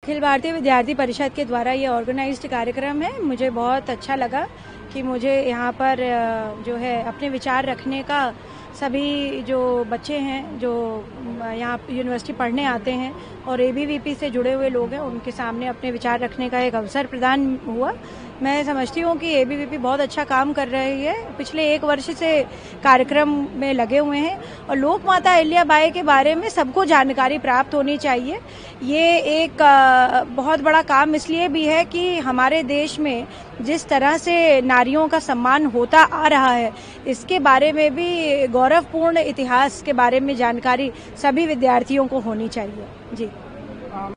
अखिल भारतीय विद्यार्थी परिषद के द्वारा ये ऑर्गेनाइज्ड कार्यक्रम है। मुझे बहुत अच्छा लगा कि मुझे यहाँ पर जो है अपने विचार रखने का सभी जो बच्चे हैं जो यहाँ यूनिवर्सिटी पढ़ने आते हैं और एबीवीपी से जुड़े हुए लोग हैं उनके सामने अपने विचार रखने का एक अवसर प्रदान हुआ। मैं समझती हूँ कि एबीवीपी बहुत अच्छा काम कर रही है, पिछले 1 वर्ष से कार्यक्रम में लगे हुए हैं और लोक माता अहिल्याबाई के बारे में सबको जानकारी प्राप्त होनी चाहिए। ये एक बहुत बड़ा काम इसलिए भी है कि हमारे देश में जिस तरह से नारियों का सम्मान होता आ रहा है इसके बारे में भी गौरवपूर्ण इतिहास के बारे में जानकारी सभी विद्यार्थियों को होनी चाहिए। जी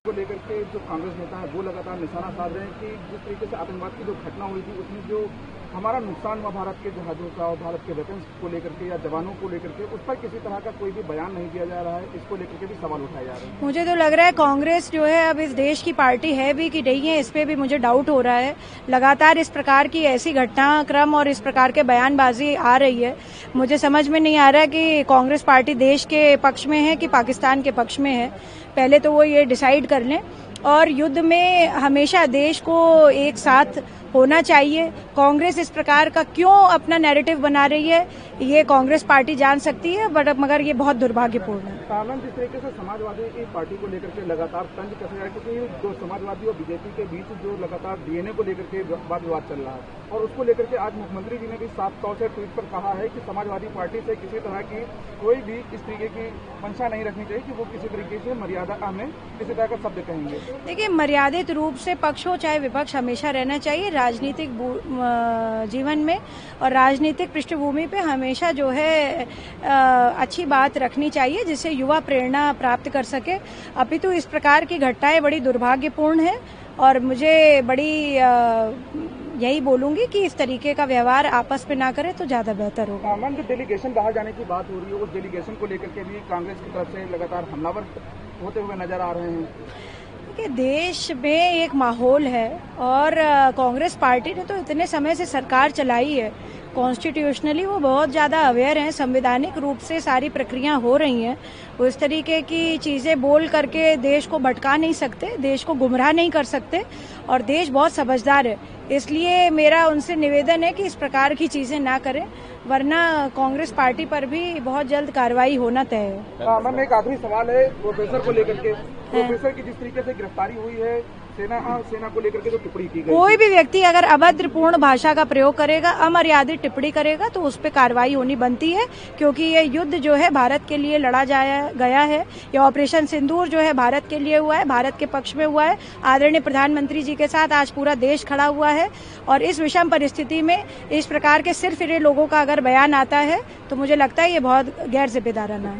को लेकर के जो कांग्रेस नेता है वो लगातार निशाना साध रहे हैं कि जिस तरीके से आतंकवाद की जो घटना हुई थी उसमें जो हमारा नुकसान हुआ भारत के जहाजों का और भारत के वेपन्स को लेकर के या जवानों को लेकर के उस पर किसी तरह का कोई भी बयान नहीं दिया जा रहा है। इसको लेकर के भी सवाल उठाए जा रहे हैं। मुझे तो लग रहा है कांग्रेस जो है अब इस देश की पार्टी है भी कि नहीं है, इस पे भी मुझे डाउट हो रहा है। लगातार इस प्रकार की ऐसी घटनाक्रम और इस प्रकार के बयानबाजी आ रही है, मुझे समझ में नहीं आ रहा कि कांग्रेस पार्टी देश के पक्ष में है कि पाकिस्तान के पक्ष में है। पहले तो वो ये डिसाइड कर लें। और युद्ध में हमेशा देश को एक साथ होना चाहिए। कांग्रेस इस प्रकार का क्यों अपना नैरेटिव बना रही है ये कांग्रेस पार्टी जान सकती है, मगर ये बहुत दुर्भाग्यपूर्ण है। जिस तरीके से समाजवादी की पार्टी को लेकर के लगातार तंज कस रहा है क्योंकि जो समाजवादी और बीजेपी के बीच जो लगातार डीएनए को लेकर के वाद विवाद चल रहा है और उसको लेकर के आज मुख्यमंत्री जी ने भी साफ तौर से ट्वीट पर कहा है कि समाजवादी पार्टी से किसी तरह की कोई भी इस तरीके की मंशा नहीं रखनी चाहिए कि वो किसी तरीके से मर्यादा में किसी तरह का शब्द कहेंगे। देखिए, मर्यादित रूप से पक्ष हो चाहे विपक्ष हमेशा रहना चाहिए राजनीतिक जीवन में और राजनीतिक पृष्ठभूमि पे हमेशा जो है अच्छी बात रखनी चाहिए जिससे युवा प्रेरणा प्राप्त कर सके। अपितु इस प्रकार की घटनाएं बड़ी दुर्भाग्यपूर्ण है और मुझे बड़ी यही बोलूंगी कि इस तरीके का व्यवहार आपस में ना करें तो ज्यादा बेहतर होगा। मैम, जो डेलीगेशन बाहर जाने की बात हो रही है उस डेलीगेशन को लेकर के भी कांग्रेस की तरफ से लगातार हमलावर होते हुए नजर आ रहे हैं। देखिए, देश में एक माहौल है और कांग्रेस पार्टी ने तो इतने समय से सरकार चलाई है, कॉन्स्टिट्यूशनली वो बहुत ज्यादा अवेयर हैं, संवैधानिक रूप से सारी प्रक्रिया हो रही हैं। वो इस तरीके की चीजें बोल करके देश को भटका नहीं सकते, देश को गुमराह नहीं कर सकते और देश बहुत समझदार है। इसलिए मेरा उनसे निवेदन है कि इस प्रकार की चीजें ना करें वरना कांग्रेस पार्टी पर भी बहुत जल्द कार्रवाई होना तय है। मैम, एक आखिरी सवाल है प्रोफेसर को लेकर के। प्रोफेसर की जिस तरीके से गिरफ्तारी हुई है सेना को लेकर के जो टिप्पणी की गई, कोई भी व्यक्ति अगर अभद्रपूर्ण भाषा का प्रयोग करेगा, अमर्यादित टिप्पणी करेगा तो उस पर कार्रवाई होनी बनती है क्योंकि ये युद्ध जो है भारत के लिए लड़ा गया है। ये ऑपरेशन सिंदूर जो है भारत के लिए हुआ है, भारत के पक्ष में हुआ है। आदरणीय प्रधानमंत्री जी के साथ आज पूरा देश खड़ा हुआ है और इस विषम परिस्थिति में इस प्रकार के सिर्फ लोगों का अगर बयान आता है तो मुझे लगता है ये बहुत गैर जिम्मेदाराना है।